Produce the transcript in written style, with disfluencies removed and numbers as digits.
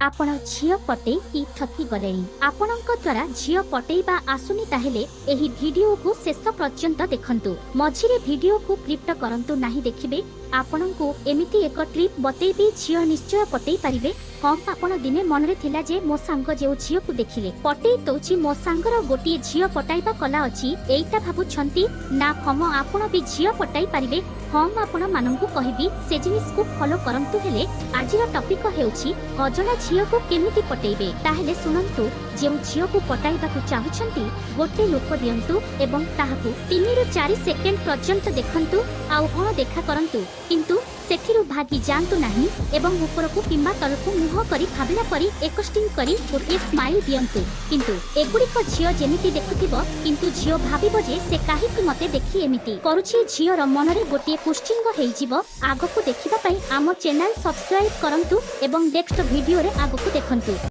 आपण झियो पटई कि ठकी गले आपणक द्वारा झियो पटेइबा आसुनी ताहेले एही वीडियो को शेष पर्यंत देखंतु मझिरे वीडियो को क्लिप्ट करंतु नाही देखिबे आपणको एमिति एक ट्रिप बतेबी झियो निश्चय पटेई पारिबे। हम आपण दिने मन रे थिला जे मो सांग जे झियो को देखिले पटेई तोची मो सांगर गोटी झियो पटाइबा कला अछि एइटा भाबु छंती ना हम आपण भी झियो पटाई पारिबे। हम आपण माननकु कहिबी से जिनिस को फॉलो करंतु हेले आजिर टॉपिक हेउछि अजणा झियो को केमिति पटेइबे। ताहेले सुनंतु जे झियो को पटाइबा को चाहुछंती गोटे लोक दियंतु एवं ताहाकु 3 रु 4 सेकेंड पर्यंत देखंतु आउ हण देखा करंतु किंतु सेठिरु भागी जानतु नाही एवं उपरकु किंबा तलकु मुह करी भाबिला परी एक स्टिंग करी गोटे स्माइल दियंतु किंतु एगुड़िक झियो जेमिति देखुथिबो किंतु झियो भाबिबो जे से काहीकि मते देखि एमिति करूछि। झियो र मनरे गोटे पुष्टिंग हेइजिबो। आगकु देखिबा पई आम चैनल सब्सक्राइब करंतु एवं नेक्स्ट वीडियो रे आगकु देखंतु।